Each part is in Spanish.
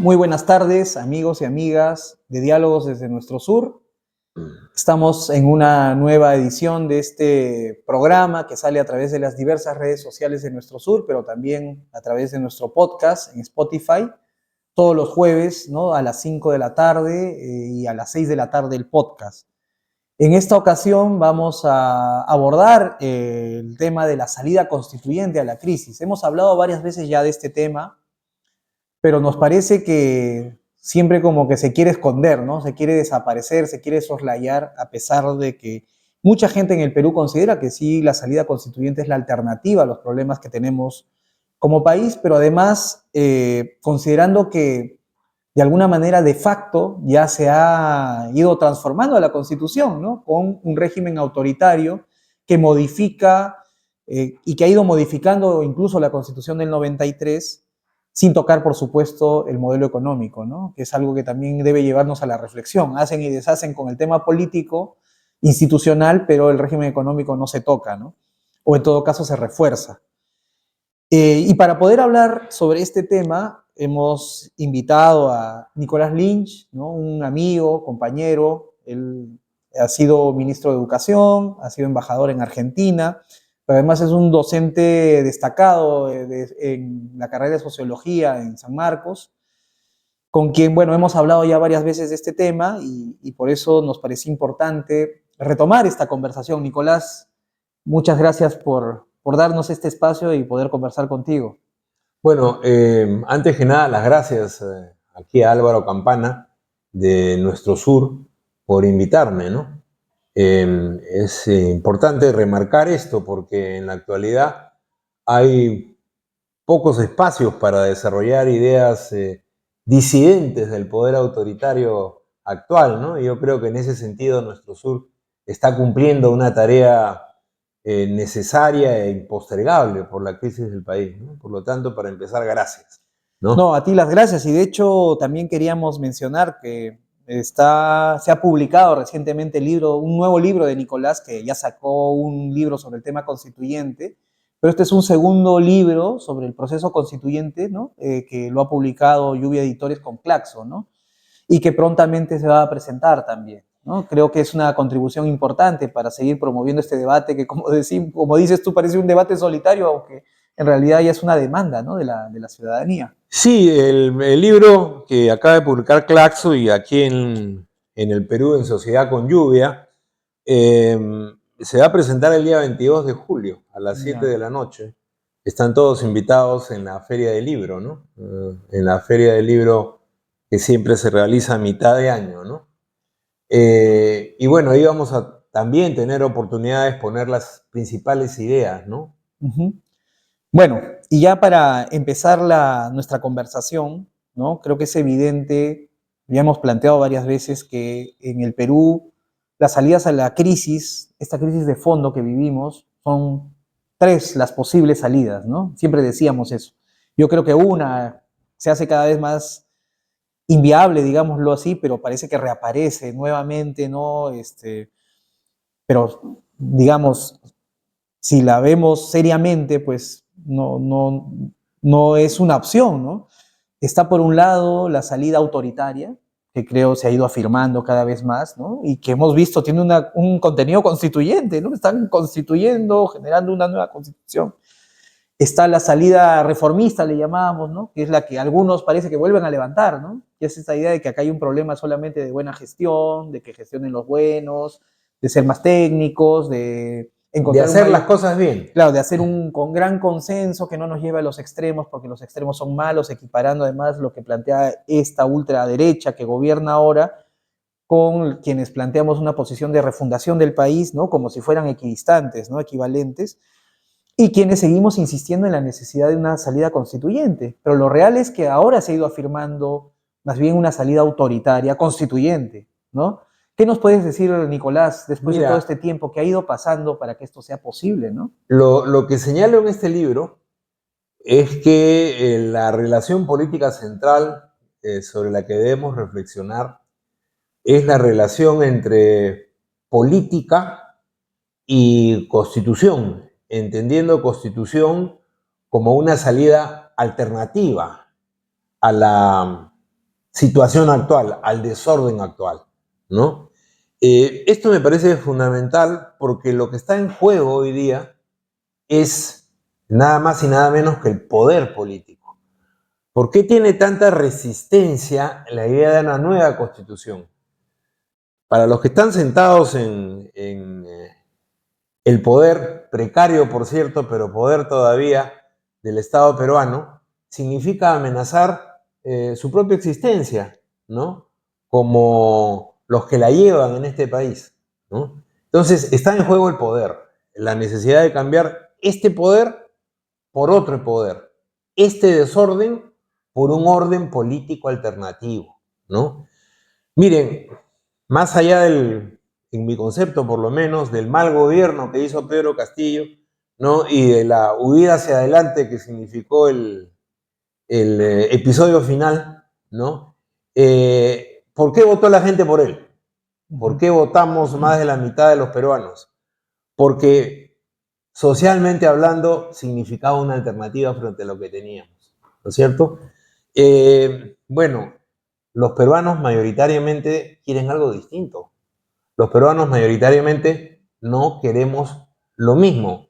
Muy buenas tardes, amigos y amigas de Diálogos desde nuestro sur. Estamos en una nueva edición de este programa que sale a través de las diversas redes sociales de nuestro sur, pero también a través de nuestro podcast en Spotify, todos los jueves, ¿no? A las 5 de la tarde y a las 6 de la tarde el podcast. En esta ocasión vamos a abordar el tema de la salida constituyente a la crisis. Hemos hablado varias veces ya de este tema, pero nos parece que siempre como que se quiere esconder, ¿no? Se quiere desaparecer, se quiere soslayar, a pesar de que mucha gente en el Perú considera que sí, la salida constituyente es la alternativa a los problemas que tenemos como país, pero además considerando que de alguna manera de facto ya se ha ido transformando la Constitución, ¿no? Con un régimen autoritario que modifica y que ha ido modificando incluso la Constitución del 93, sin tocar, por supuesto, el modelo económico, ¿no? Que es algo que también debe llevarnos a la reflexión. Hacen y deshacen con el tema político, institucional, pero el régimen económico no se toca, ¿no? O en todo caso se refuerza. Y para poder hablar sobre este tema, hemos invitado a Nicolás Lynch, ¿no? Un amigo, compañero. Él ha sido ministro de Educación, ha sido embajador en Argentina, pero además es un docente destacado en la carrera de Sociología en San Marcos, con quien, bueno, hemos hablado ya varias veces de este tema y por eso nos pareció importante retomar esta conversación. Nicolás, muchas gracias por darnos este espacio y poder conversar contigo. Bueno, antes que nada, las gracias aquí a Álvaro Campana de Nuestro Sur por invitarme, ¿no? Es importante remarcar esto porque en la actualidad hay pocos espacios para desarrollar ideas disidentes del poder autoritario actual, ¿no? Y yo creo que en ese sentido Nuestro Sur está cumpliendo una tarea necesaria e impostergable por la crisis del país, ¿no? Por lo tanto, para empezar, gracias, ¿no? No, a ti las gracias. Y de hecho, también queríamos mencionar que se ha publicado recientemente un nuevo libro de Nicolás, que ya sacó un libro sobre el tema constituyente, pero este es un segundo libro sobre el proceso constituyente, ¿no? Que lo ha publicado Lluvia Editores con Claxo, ¿no? Y que prontamente se va a presentar también, ¿no? Creo que es una contribución importante para seguir promoviendo este debate que, como dices tú, parece un debate solitario, aunque en realidad ya es una demanda, ¿no? de la ciudadanía. Sí, el libro que acaba de publicar Claxo y aquí en el Perú, en Sociedad con Lluvia, se va a presentar el día 22 de julio a las 7 de la noche. Están todos invitados en la Feria del Libro, ¿no? En la Feria del Libro que siempre se realiza a mitad de año, ¿no? Y bueno, ahí vamos a también tener oportunidad de exponer las principales ideas, ¿no? Uh-huh. Bueno, y ya para empezar nuestra conversación, ¿no? Creo que es evidente, ya hemos planteado varias veces que en el Perú las salidas a la crisis, esta crisis de fondo que vivimos, son tres las posibles salidas, ¿no? Siempre decíamos eso. Yo creo que una se hace cada vez más inviable, digámoslo así, pero parece que reaparece nuevamente, ¿no? Pero, digamos, si la vemos seriamente, pues no es una opción, ¿no? Está por un lado la salida autoritaria, que creo se ha ido afirmando cada vez más, ¿no? Y que hemos visto tiene un contenido constituyente, ¿no? Están constituyendo, generando una nueva constitución. Está la salida reformista, le llamábamos, ¿no? Que es la que algunos parece que vuelven a levantar, ¿no? Que es esta idea de que acá hay un problema solamente de buena gestión, de que gestionen los buenos, de ser más técnicos, de encontrar hacer las cosas bien. Claro, de hacer con gran consenso que no nos lleve a los extremos, porque los extremos son malos, equiparando además lo que plantea esta ultraderecha que gobierna ahora con quienes planteamos una posición de refundación del país, ¿no? Como si fueran equidistantes, ¿no? Equivalentes, y quienes seguimos insistiendo en la necesidad de una salida constituyente. Pero lo real es que ahora se ha ido afirmando más bien una salida autoritaria constituyente, ¿no? ¿Qué nos puedes decir, Nicolás, después de todo este tiempo que ha ido pasando para que esto sea posible, ¿no? Lo que señalo en este libro es que la relación política central sobre la que debemos reflexionar es la relación entre política y constitución, entendiendo constitución como una salida alternativa a la situación actual, al desorden actual, ¿no? Esto me parece fundamental porque lo que está en juego hoy día es nada más y nada menos que el poder político. ¿Por qué tiene tanta resistencia la idea de una nueva constitución? Para los que están sentados en el poder, precario por cierto, pero poder todavía del Estado peruano, significa amenazar su propia existencia, ¿no? Como los que la llevan en este país, ¿no? Entonces está en juego el poder, la necesidad de cambiar este poder por otro poder, este desorden por un orden político alternativo, ¿no? Miren, más allá del, en mi concepto por lo menos, del mal gobierno que hizo Pedro Castillo, ¿no? Y de la huida hacia adelante que significó el episodio final, ¿no? ¿Por qué votó la gente por él? ¿Por qué votamos más de la mitad de los peruanos? Porque socialmente hablando significaba una alternativa frente a lo que teníamos, ¿no es cierto? Bueno, los peruanos mayoritariamente quieren algo distinto. Los peruanos mayoritariamente no queremos lo mismo.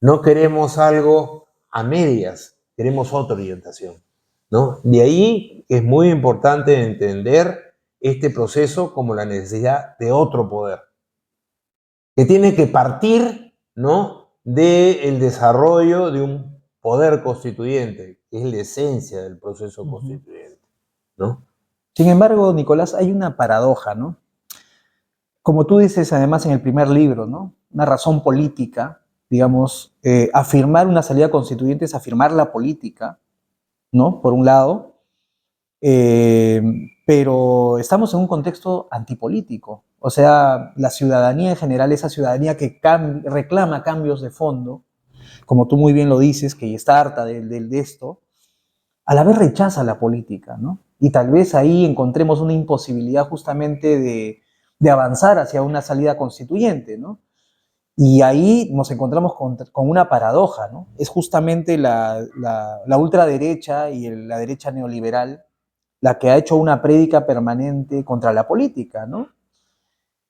No queremos algo a medias, queremos otra orientación, ¿no? De ahí es muy importante entender este proceso como la necesidad de otro poder, que tiene que partir, ¿no?, del desarrollo de un poder constituyente, que es la esencia del proceso constituyente, ¿no? Sin embargo, Nicolás, hay una paradoja, ¿no? Como tú dices, además, en el primer libro, ¿no? Una razón política, digamos, afirmar una salida constituyente es afirmar la política, ¿no? Por un lado, eh, pero estamos en un contexto antipolítico. O sea, la ciudadanía en general, esa ciudadanía que reclama cambios de fondo, como tú muy bien lo dices, que está harta de esto, a la vez rechaza la política, ¿no? Y tal vez ahí encontremos una imposibilidad justamente de avanzar hacia una salida constituyente, ¿no? Y ahí nos encontramos con una paradoja, ¿no? Es justamente la ultraderecha y la derecha neoliberal la que ha hecho una prédica permanente contra la política, ¿no?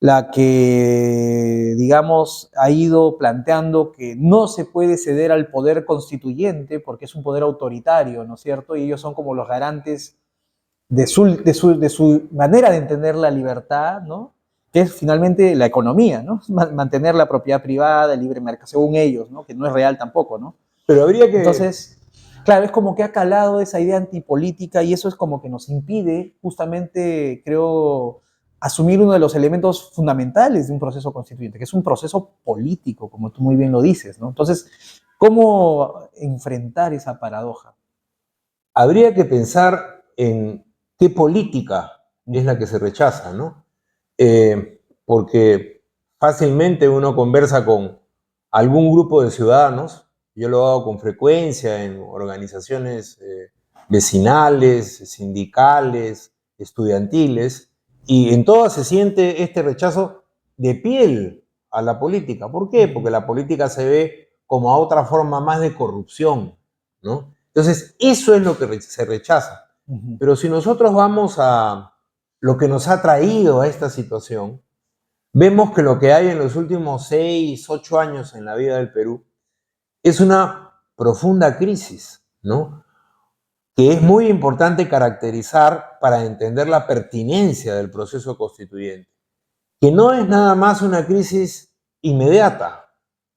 La que, digamos, ha ido planteando que no se puede ceder al poder constituyente porque es un poder autoritario, ¿no es cierto? Y ellos son como los garantes de su manera de entender la libertad, ¿no? Que es finalmente la economía, ¿no? Mantener la propiedad privada, el libre mercado, según ellos, ¿no? Que no es real tampoco, ¿no? Pero habría que... Entonces, claro, es como que ha calado esa idea antipolítica y eso es como que nos impide justamente, creo, asumir uno de los elementos fundamentales de un proceso constituyente, que es un proceso político, como tú muy bien lo dices, ¿no? Entonces, ¿cómo enfrentar esa paradoja? Habría que pensar en qué política es la que se rechaza, ¿no? Porque fácilmente uno conversa con algún grupo de ciudadanos, yo lo hago con frecuencia en organizaciones vecinales, sindicales, estudiantiles, y en todas se siente este rechazo de piel a la política. ¿Por qué? Porque la política se ve como a otra forma más de corrupción, ¿no? Entonces, eso es lo que se rechaza. Pero si nosotros vamos a lo que nos ha traído a esta situación, vemos que lo que hay en los últimos 6, 8 años en la vida del Perú es una profunda crisis, ¿no? Que es muy importante caracterizar para entender la pertinencia del proceso constituyente, que no es nada más una crisis inmediata,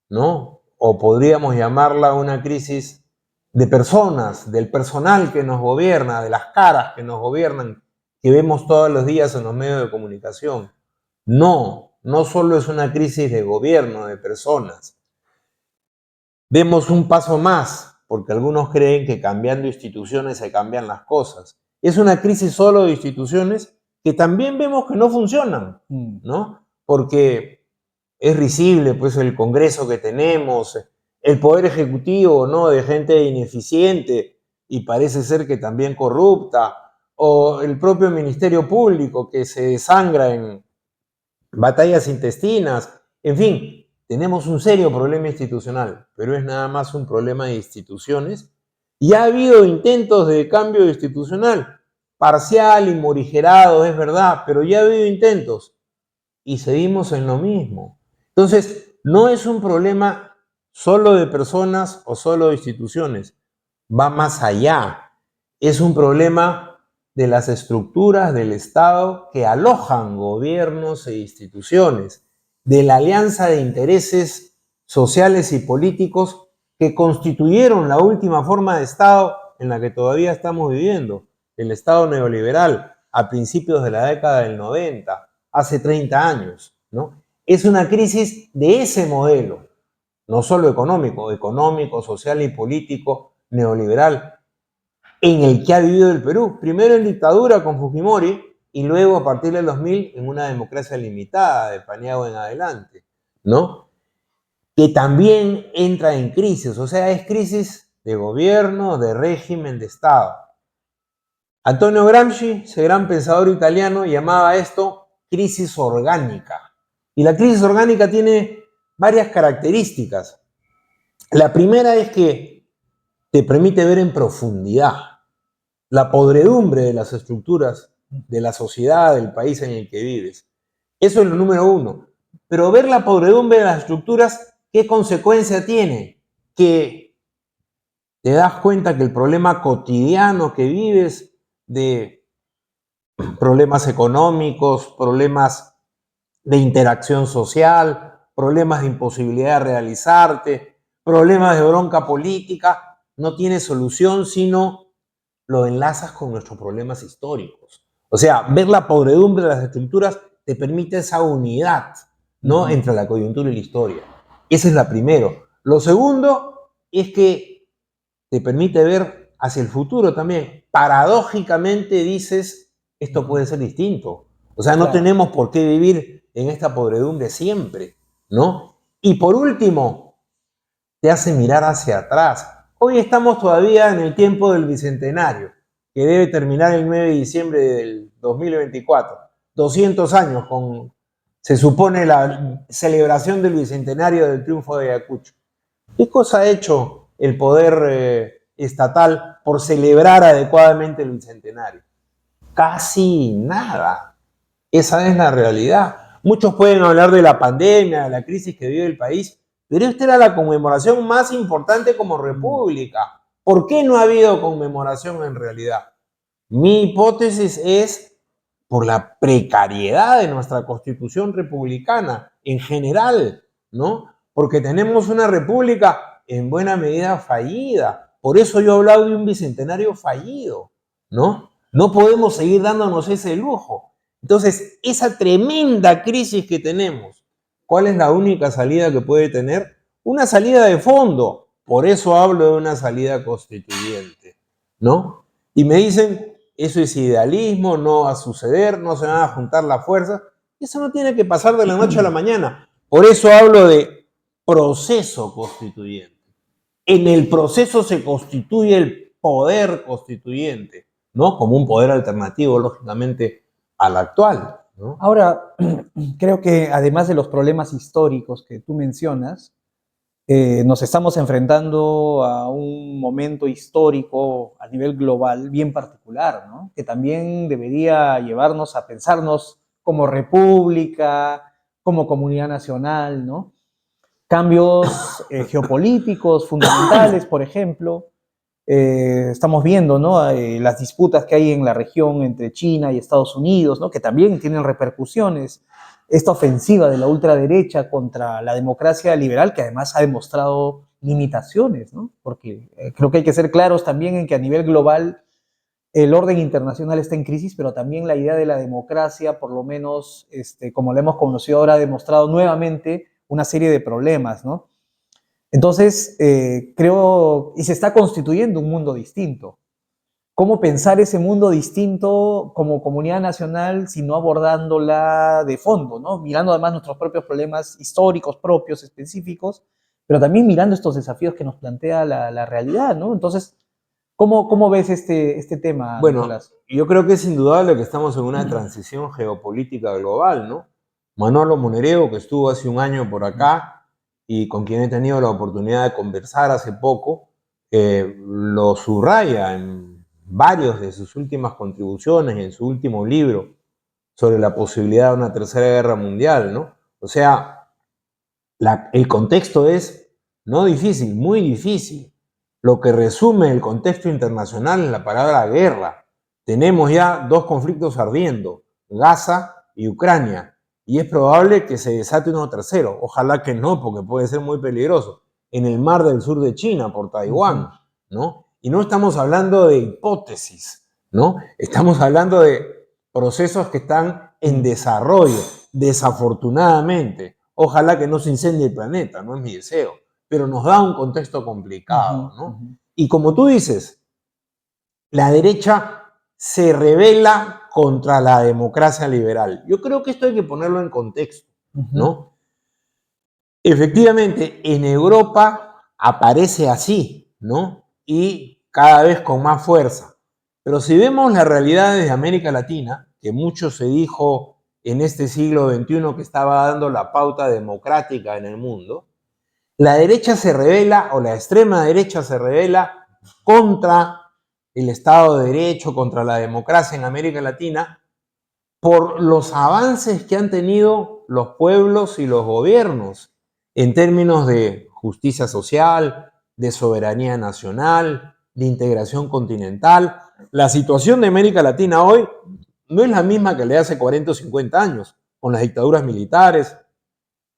¿no? O podríamos llamarla una crisis de personas, del personal que nos gobierna, de las caras que nos gobiernan, que vemos todos los días en los medios de comunicación. No, no solo es una crisis de gobierno, de personas. Demos un paso más, porque algunos creen que cambiando instituciones se cambian las cosas. Es una crisis solo de instituciones que también vemos que no funcionan, ¿no? Porque es risible, pues, el Congreso que tenemos, el Poder Ejecutivo, ¿no?, de gente ineficiente y parece ser que también corrupta, o el propio Ministerio Público que se desangra en batallas intestinas, en fin, tenemos un serio problema institucional, pero es nada más un problema de instituciones y ha habido intentos de cambio institucional. parcial y morigerado, es verdad, pero ya ha habido intentos y seguimos en lo mismo. Entonces, no es un problema solo de personas o solo de instituciones, va más allá. Es un problema de las estructuras del Estado que alojan gobiernos e instituciones, de la alianza de intereses sociales y políticos que constituyeron la última forma de Estado en la que todavía estamos viviendo, el Estado neoliberal, a principios de la década del 90, hace 30 años, ¿no? Es una crisis de ese modelo, no solo económico, social y político neoliberal, en el que ha vivido el Perú. Primero en dictadura con Fujimori y luego a partir del 2000 en una democracia limitada, de Paniagua en adelante, ¿no? Que también entra en crisis, o sea, es crisis de gobierno, de régimen, de Estado. Antonio Gramsci, ese gran pensador italiano, llamaba esto crisis orgánica. Y la crisis orgánica tiene varias características. La primera es que te permite ver en profundidad la podredumbre de las estructuras de la sociedad, del país en el que vives. Eso es lo número uno. Pero ver la podredumbre de las estructuras, ¿qué consecuencia tiene? Que te das cuenta que el problema cotidiano que vives de problemas económicos, problemas de interacción social, problemas de imposibilidad de realizarte, problemas de bronca política, no tiene solución sino lo enlazas con nuestros problemas históricos. O sea, ver la podredumbre de las estructuras te permite esa unidad, ¿no? Entre la coyuntura y la historia. Ese es la primero. Lo segundo es que te permite ver hacia el futuro también. Paradójicamente dices, esto puede ser distinto. O sea, no tenemos por qué vivir en esta podredumbre siempre, ¿no? Y por último, te hace mirar hacia atrás. Hoy estamos todavía en el tiempo del Bicentenario, que debe terminar el 9 de diciembre del 2024. 200 años con, se supone, la celebración del Bicentenario del triunfo de Ayacucho. ¿Qué cosa ha hecho el poder estatal por celebrar adecuadamente el Bicentenario? Casi nada. Esa es la realidad. Muchos pueden hablar de la pandemia, de la crisis que vive el país, pero esta era la conmemoración más importante como república. ¿Por qué no ha habido conmemoración en realidad? Mi hipótesis es por la precariedad de nuestra constitución republicana en general, ¿no? Porque tenemos una república en buena medida fallida. Por eso yo he hablado de un bicentenario fallido, ¿no? No podemos seguir dándonos ese lujo. Entonces, esa tremenda crisis que tenemos, ¿cuál es la única salida que puede tener? Una salida de fondo. Por eso hablo de una salida constituyente, ¿no? Y me dicen, eso es idealismo, no va a suceder, no se van a juntar las fuerzas. Eso no tiene que pasar de la noche a la mañana. Por eso hablo de proceso constituyente. En el proceso se constituye el poder constituyente, ¿no? Como un poder alternativo, lógicamente, al actual, ¿no? Ahora, creo que además de los problemas históricos que tú mencionas, nos estamos enfrentando a un momento histórico a nivel global bien particular, ¿no? Que también debería llevarnos a pensarnos como república, como comunidad nacional, ¿no? Cambios geopolíticos fundamentales, por ejemplo. Estamos viendo, ¿no? Las disputas que hay en la región entre China y Estados Unidos, ¿no? Que también tienen repercusiones. Esta ofensiva de la ultraderecha contra la democracia liberal, que además ha demostrado limitaciones, ¿no? Porque creo que hay que ser claros también en que a nivel global el orden internacional está en crisis, pero también la idea de la democracia, por lo menos como la hemos conocido ahora, ha demostrado nuevamente una serie de problemas, ¿no? Entonces, creo, y se está constituyendo un mundo distinto. ¿Cómo pensar ese mundo distinto como comunidad nacional si no abordándola de fondo, ¿no? Mirando además nuestros propios problemas históricos, propios, específicos, pero también mirando estos desafíos que nos plantea la realidad, ¿no? Entonces, ¿cómo ves este tema, Bueno, Nicolás? yo creo que es indudable que estamos en una transición geopolítica global, ¿no? Manolo Monereo, que estuvo hace un año por acá y con quien he tenido la oportunidad de conversar hace poco, lo subraya en varios de sus últimas contribuciones, en su último libro, sobre la posibilidad de una tercera guerra mundial, ¿no? O sea, el contexto es no difícil, muy difícil. Lo que resume el contexto internacional es la palabra guerra. Tenemos ya dos conflictos ardiendo, Gaza y Ucrania, y es probable que se desate uno tercero. Ojalá que no, porque puede ser muy peligroso. En el mar del sur de China, por Taiwán, ¿no? Y no estamos hablando de hipótesis, ¿no? Estamos hablando de procesos que están en desarrollo, desafortunadamente. Ojalá que no se incendie el planeta, no es mi deseo, pero nos da un contexto complicado, ¿no? Y como tú dices, la derecha se rebela contra la democracia liberal. Yo creo que esto hay que ponerlo en contexto, ¿no? Efectivamente, en Europa aparece así, ¿no? Y cada vez con más fuerza. Pero si vemos la realidad de América Latina, que mucho se dijo en este siglo XXI que estaba dando la pauta democrática en el mundo, la derecha se rebela, o la extrema derecha se rebela contra el Estado de Derecho, contra la democracia en América Latina, por los avances que han tenido los pueblos y los gobiernos en términos de justicia social, de soberanía nacional, de integración continental. La situación de América Latina hoy no es la misma que la de hace 40 o 50 años, con las dictaduras militares,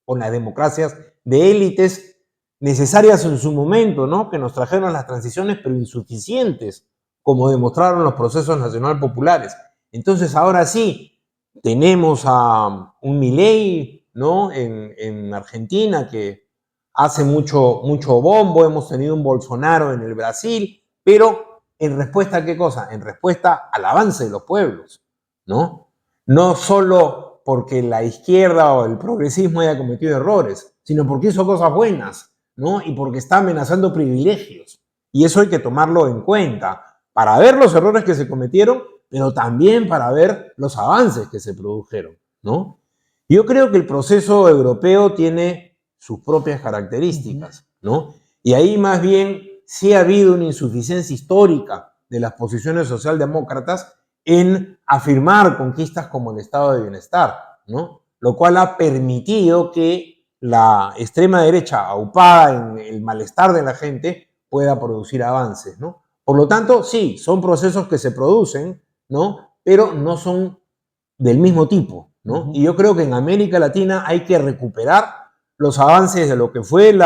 con las democracias de élites necesarias en su momento, ¿no? Que nos trajeron las transiciones, pero insuficientes, como demostraron los procesos nacional populares. Entonces, ahora sí, tenemos a un Milei, ¿no? En Argentina, que hace mucho bombo. Hemos tenido un Bolsonaro en el Brasil, pero ¿en respuesta a qué cosa? En respuesta al avance de los pueblos, ¿no? No solo porque la izquierda o el progresismo haya cometido errores, sino porque hizo cosas buenas, ¿no? Y porque está amenazando privilegios. Y eso hay que tomarlo en cuenta para ver los errores que se cometieron, pero también para ver los avances que se produjeron, ¿no? Yo creo que el proceso europeo tiene sus propias características, ¿no? Y ahí más bien sí ha habido una insuficiencia histórica de las posiciones socialdemócratas en afirmar conquistas como el estado de bienestar, ¿no? Lo cual ha permitido que la extrema derecha, aupada en el malestar de la gente, pueda producir avances, ¿no? Por lo tanto, sí, son procesos que se producen, ¿no? Pero no son del mismo tipo, ¿no? Y yo creo que en América Latina hay que recuperar los avances de lo que fue el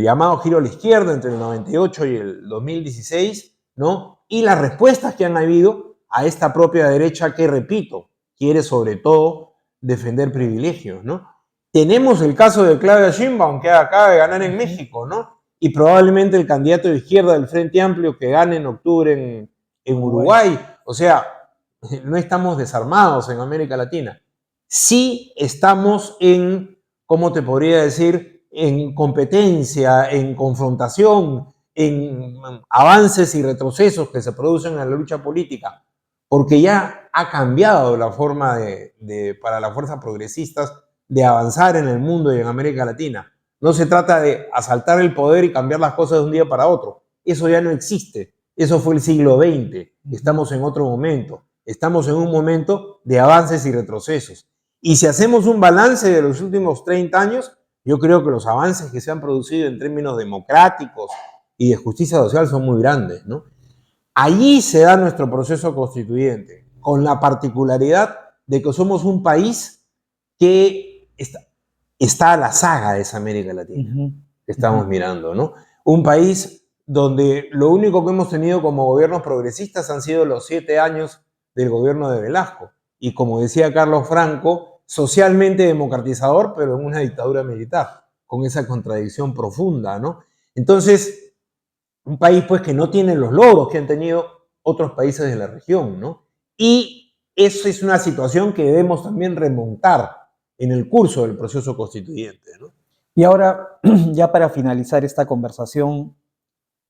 llamado giro a la izquierda entre el 98 y el 2016, ¿no? Y las respuestas que han habido a esta propia derecha que, repito, quiere sobre todo defender privilegios, ¿no? Tenemos el caso de Claudia Sheinbaum, que acaba de ganar en México, ¿no? Y probablemente el candidato de izquierda del Frente Amplio que gane en octubre en Uruguay. O sea, no estamos desarmados en América Latina. Sí estamos en, ¿cómo te podría decir?, en competencia, en confrontación, en avances y retrocesos que se producen en la lucha política, porque ya ha cambiado la forma para las fuerzas progresistas de avanzar en el mundo y en América Latina. No se trata de asaltar el poder y cambiar las cosas de un día para otro. Eso ya no existe. Eso fue el siglo XX. Estamos en otro momento. Estamos en un momento de avances y retrocesos. Y si hacemos un balance de los últimos 30 años, yo creo que los avances que se han producido en términos democráticos y de justicia social son muy grandes, ¿no? Allí se da nuestro proceso constituyente, con la particularidad de que somos un país que está a la saga de esa América Latina que estamos mirando, ¿no? Un país donde lo único que hemos tenido como gobiernos progresistas han sido los 7 años del gobierno de Velasco. Y como decía Carlos Franco, socialmente democratizador, pero en una dictadura militar, con esa contradicción profunda, ¿no? Entonces, un país pues que no tiene los logros que han tenido otros países de la región, ¿no? Y eso es una situación que debemos también remontar en el curso del proceso constituyente, ¿no? Y ahora, ya para finalizar esta conversación,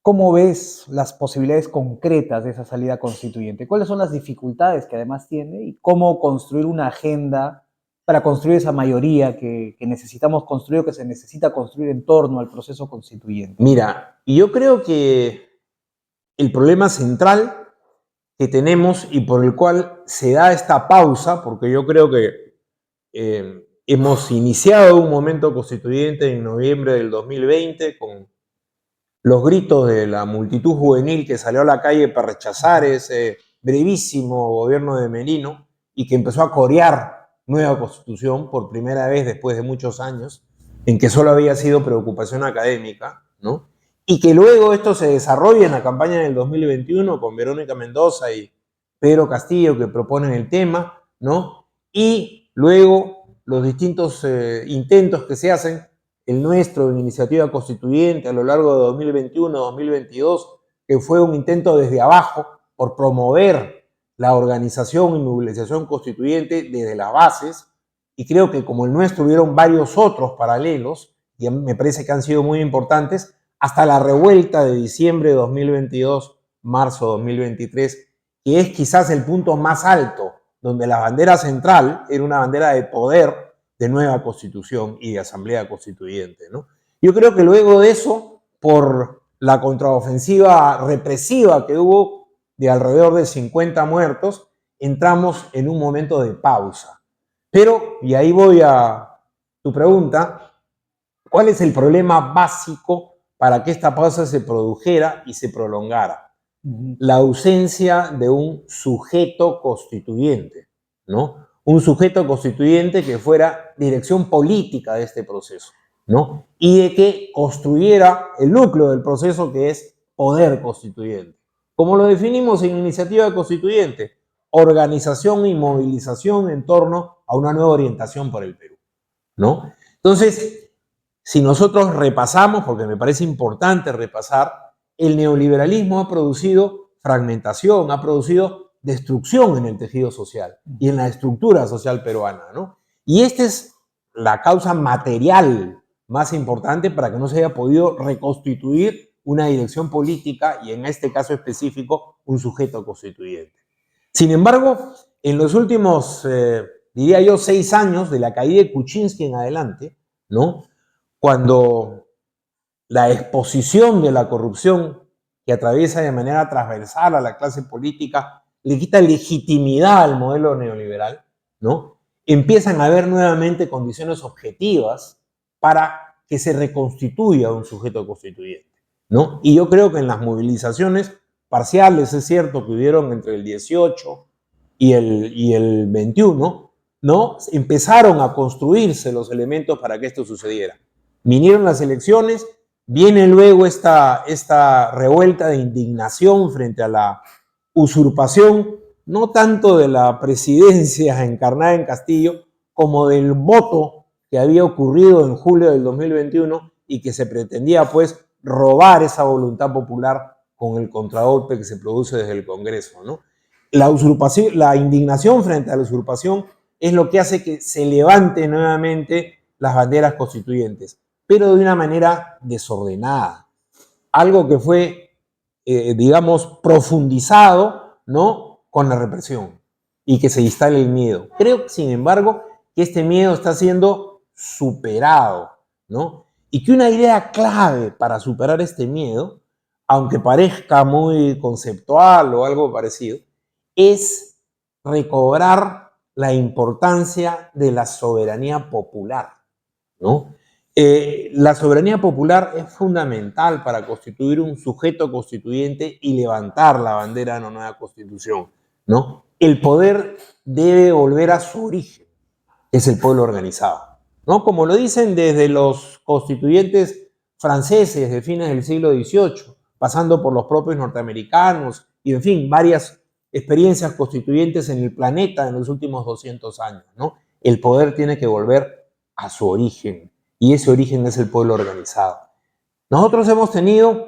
¿cómo ves las posibilidades concretas de esa salida constituyente? ¿Cuáles son las dificultades que además tiene y cómo construir una agenda para construir esa mayoría que necesitamos construir o que se necesita construir en torno al proceso constituyente? Mira, yo creo que el problema central que tenemos y por el cual se da esta pausa, porque yo creo que hemos iniciado un momento constituyente en noviembre del 2020 con los gritos de la multitud juvenil que salió a la calle para rechazar ese brevísimo gobierno de Merino y que empezó a corear nueva constitución por primera vez después de muchos años, en que solo había sido preocupación académica, ¿no? Y que luego esto se desarrolla en la campaña del 2021 con Verónica Mendoza y Pedro Castillo que proponen el tema, ¿no? Y luego los distintos intentos que se hacen, el nuestro en iniciativa constituyente a lo largo de 2021-2022, que fue un intento desde abajo por promover la organización y movilización constituyente desde las bases, y creo que como el nuestro hubieron varios otros paralelos, y me parece que han sido muy importantes, hasta la revuelta de diciembre de 2022, marzo de 2023, que es quizás el punto más alto, donde la bandera central era una bandera de poder, de nueva constitución y de asamblea constituyente, ¿no? Yo creo que luego de eso, por la contraofensiva represiva que hubo de alrededor de 50 muertos, entramos en un momento de pausa. Pero, y ahí voy a tu pregunta, ¿cuál es el problema básico para que esta pausa se produjera y se prolongara? La ausencia de un sujeto constituyente, ¿no? Un sujeto constituyente que fuera dirección política de este proceso, ¿no? Y de que construyera el núcleo del proceso, que es poder constituyente. Como lo definimos en iniciativa constituyente, organización y movilización en torno a una nueva orientación por el Perú, ¿no? Entonces, si nosotros repasamos, porque me parece importante repasar, el neoliberalismo ha producido fragmentación, ha producido destrucción en el tejido social y en la estructura social peruana, ¿no? Y esta es la causa material más importante para que no se haya podido reconstituir una dirección política y en este caso específico un sujeto constituyente. Sin embargo, en los últimos, diría yo, 6 años de la caída de Kuczynski en adelante, ¿no? Cuando la exposición de la corrupción que atraviesa de manera transversal a la clase política le quita legitimidad al modelo neoliberal, ¿no? Empiezan a haber nuevamente condiciones objetivas para que se reconstituya un sujeto constituyente, ¿no? Y yo creo que en las movilizaciones parciales, es cierto que hubieron entre el 18 y el 21, ¿no? Empezaron a construirse los elementos para que esto sucediera. Vinieron las elecciones, viene luego esta revuelta de indignación frente a la usurpación, no tanto de la presidencia encarnada en Castillo, como del voto que había ocurrido en julio del 2021 y que se pretendía, pues, robar esa voluntad popular con el contragolpe que se produce desde el Congreso, ¿no? La usurpación, la indignación frente a la usurpación es lo que hace que se levante nuevamente las banderas constituyentes, pero de una manera desordenada. Algo que fue, digamos, profundizado, ¿no?, con la represión y que se instale el miedo. Creo, sin embargo, que este miedo está siendo superado, ¿no? Y que una idea clave para superar este miedo, aunque parezca muy conceptual o algo parecido, es recobrar la importancia de la soberanía popular, ¿no? La soberanía popular es fundamental para constituir un sujeto constituyente y levantar la bandera de una nueva constitución, ¿no? El poder debe volver a su origen, que es el pueblo organizado, ¿no? Como lo dicen desde los constituyentes franceses de fines del siglo XVIII, pasando por los propios norteamericanos y, en fin, varias experiencias constituyentes en el planeta en los últimos 200 años, ¿no? El poder tiene que volver a su origen, y ese origen es el pueblo organizado. Nosotros hemos tenido,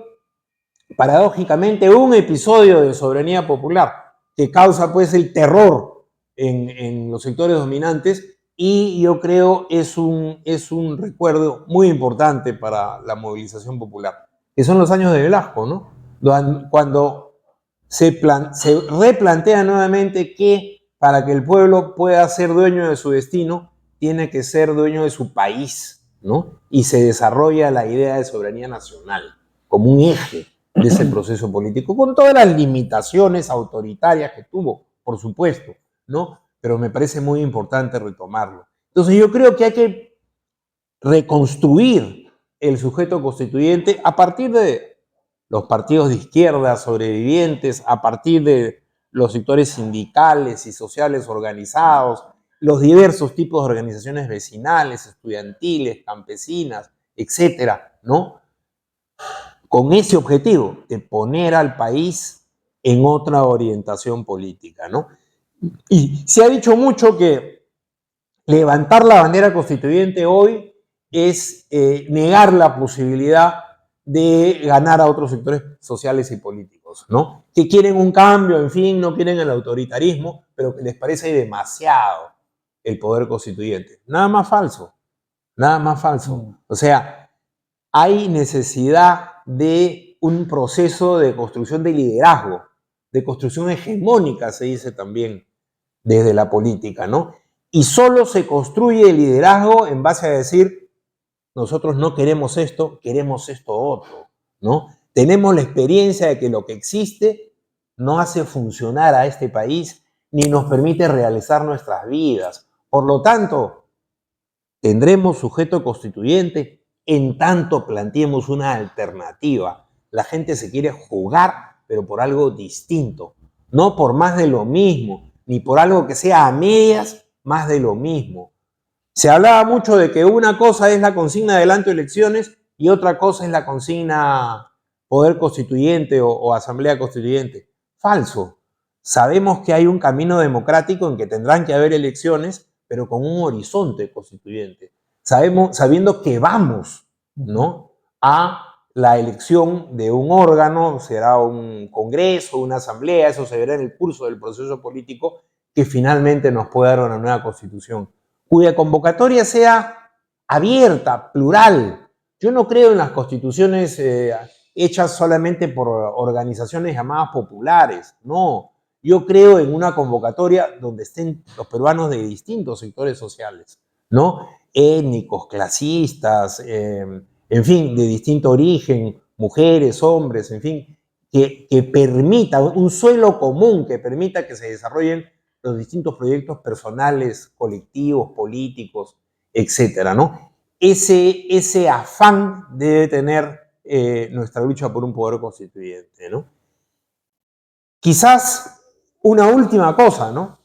paradójicamente, un episodio de soberanía popular que causa, pues, el terror en los sectores dominantes, y yo creo es un recuerdo muy importante para la movilización popular, que son los años de Velasco, ¿no? Cuando se replantea nuevamente que para que el pueblo pueda ser dueño de su destino, tiene que ser dueño de su país, ¿no? Y se desarrolla la idea de soberanía nacional como un eje de ese proceso político, con todas las limitaciones autoritarias que tuvo, por supuesto, ¿no? Pero me parece muy importante retomarlo. Entonces yo creo que hay que reconstruir el sujeto constituyente a partir de los partidos de izquierda sobrevivientes, a partir de los sectores sindicales y sociales organizados, los diversos tipos de organizaciones vecinales, estudiantiles, campesinas, etcétera, ¿no? Con ese objetivo de poner al país en otra orientación política, ¿no? Y se ha dicho mucho que levantar la bandera constituyente hoy es negar la posibilidad de ganar a otros sectores sociales y políticos, ¿no? Que quieren un cambio, en fin, no quieren el autoritarismo, pero que les parece demasiado el poder constituyente. Nada más falso, nada más falso. O sea, hay necesidad de un proceso de construcción de liderazgo, de construcción hegemónica, se dice también desde la política, ¿no? Y solo se construye el liderazgo en base a decir, nosotros no queremos esto otro, ¿no? Tenemos la experiencia de que lo que existe no hace funcionar a este país ni nos permite realizar nuestras vidas. Por lo tanto, tendremos sujeto constituyente en tanto planteemos una alternativa. La gente se quiere jugar, pero por algo distinto, no por más de lo mismo, ni por algo que sea a medias más de lo mismo. Se hablaba mucho de que una cosa es la consigna adelanto elecciones y otra cosa es la consigna poder constituyente o asamblea constituyente. Falso. Sabemos que hay un camino democrático en que tendrán que haber elecciones, pero con un horizonte constituyente. Sabiendo que vamos, ¿no?, a la elección de un órgano, será un congreso, una asamblea, eso se verá en el curso del proceso político que finalmente nos puede dar una nueva constitución, cuya convocatoria sea abierta, plural. Yo no creo en las constituciones hechas solamente por organizaciones llamadas populares, no. Yo creo en una convocatoria donde estén los peruanos de distintos sectores sociales, ¿no? Étnicos, clasistas, en fin, de distinto origen, mujeres, hombres, en fin, que permita un suelo común, que permita que se desarrollen los distintos proyectos personales, colectivos, políticos, etcétera, ¿no? Ese afán debe tener nuestra lucha por un poder constituyente, ¿no? Quizás una última cosa, ¿no?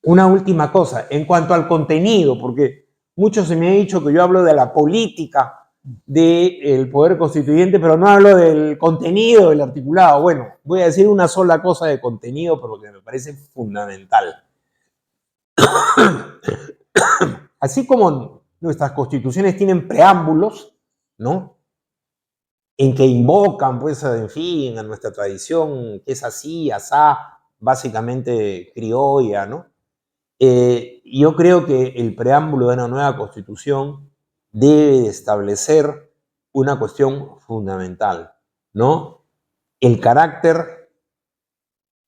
Una última cosa en cuanto al contenido, porque muchos se me ha dicho que yo hablo de la política del poder constituyente, pero no hablo del contenido del articulado. Bueno, voy a decir una sola cosa de contenido, pero que me parece fundamental. Así como nuestras constituciones tienen preámbulos, ¿no?, en que invocan, pues, en fin, a nuestra tradición, que es así, asá, básicamente criolla, ¿no? Yo creo que el preámbulo de una nueva constitución debe establecer una cuestión fundamental, ¿no? El carácter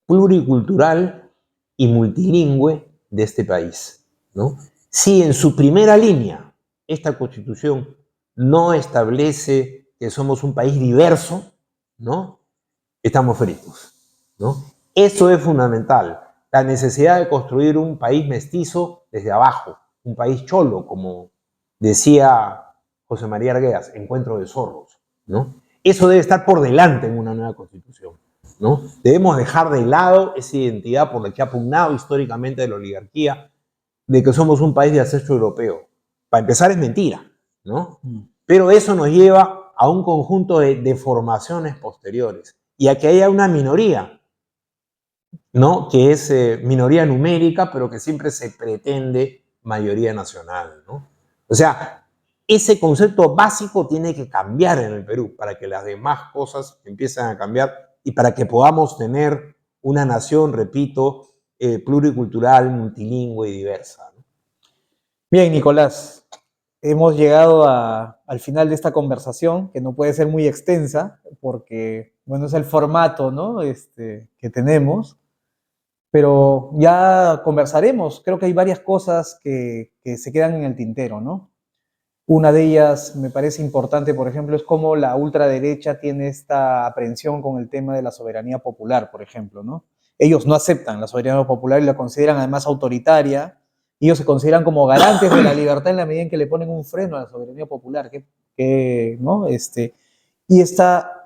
pluricultural y multilingüe de este país, ¿no? Si en su primera línea esta constitución no establece que somos un país diverso, ¿no?, estamos fritos, ¿no? Eso es fundamental. La necesidad de construir un país mestizo desde abajo, un país cholo, como decía José María Arguedas, encuentro de zorros, ¿no? Eso debe estar por delante en una nueva constitución, ¿no? Debemos dejar de lado esa identidad por la que ha pugnado históricamente la oligarquía, de que somos un país de ancestro europeo. Para empezar, es mentira, ¿no? Pero eso nos lleva a un conjunto de deformaciones posteriores y a que haya una minoría, ¿no?, que es minoría numérica, pero que siempre se pretende mayoría nacional, ¿no? O sea, ese concepto básico tiene que cambiar en el Perú para que las demás cosas empiecen a cambiar y para que podamos tener una nación, repito, pluricultural, multilingüe y diversa, ¿no? Bien, Nicolás, hemos llegado al final de esta conversación, que no puede ser muy extensa, porque, bueno, es el formato, ¿no?, que tenemos, pero ya conversaremos. Creo que hay varias cosas que se quedan en el tintero, ¿no? Una de ellas me parece importante, por ejemplo, es cómo la ultraderecha tiene esta aprehensión con el tema de la soberanía popular, por ejemplo, ¿no? Ellos no aceptan la soberanía popular y la consideran además autoritaria. Ellos se consideran como garantes de la libertad en la medida en que le ponen un freno a la soberanía popular, ¿no? Y esta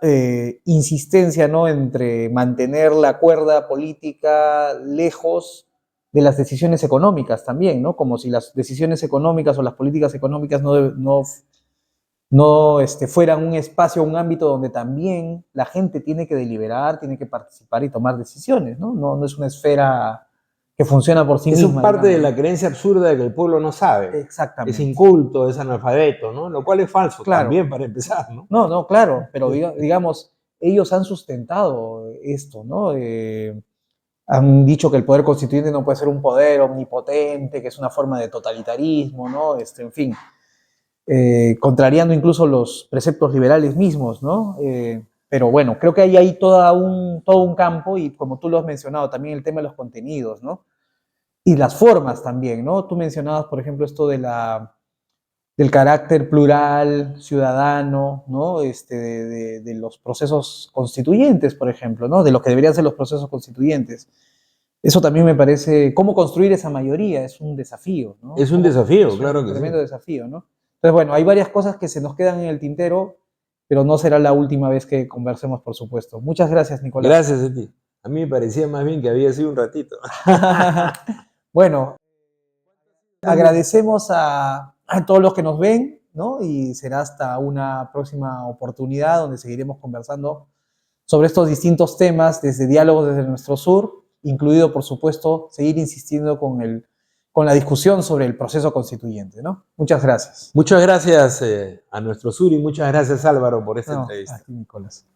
insistencia, ¿no?, entre mantener la cuerda política lejos de las decisiones económicas también, ¿no? Como si las decisiones económicas o las políticas económicas no fueran un espacio, un ámbito donde también la gente tiene que deliberar, tiene que participar y tomar decisiones, ¿no? No es una esfera que funciona por sí Eso es misma, parte de digamos. la creencia absurda de que el pueblo no sabe. Es Exactamente. inculto, es analfabeto, ¿no? Lo cual es falso Claro. también para empezar, ¿no? No, claro, pero digamos, ellos han sustentado esto, ¿no? Han dicho que el poder constituyente no puede ser un poder omnipotente, que es una forma de totalitarismo, ¿no? En fin, contrariando incluso los preceptos liberales mismos, ¿no? Pero bueno, creo que hay ahí todo un campo y como tú lo has mencionado, también el tema de los contenidos, ¿no? Y las formas también, ¿no? Tú mencionabas, por ejemplo, esto del carácter plural, ciudadano, ¿no? De los procesos constituyentes, por ejemplo, ¿no? De lo que deberían ser los procesos constituyentes. Eso también me parece, cómo construir esa mayoría es un desafío, ¿no? Es un desafío, Es claro un que sí. tremendo desafío, ¿no? Entonces, bueno, hay varias cosas que se nos quedan en el tintero, pero no será la última vez que conversemos, por supuesto. Muchas gracias, Nicolás. Gracias a ti. A mí me parecía más bien que había sido un ratito. Bueno, agradecemos a todos los que nos ven, ¿no? Y será hasta una próxima oportunidad donde seguiremos conversando sobre estos distintos temas desde Diálogos desde nuestro sur, incluido, por supuesto, seguir insistiendo con la discusión sobre el proceso constituyente, ¿no? Muchas gracias. Muchas gracias a nuestro sur y muchas gracias Álvaro por esta entrevista. Aquí, Nicolás.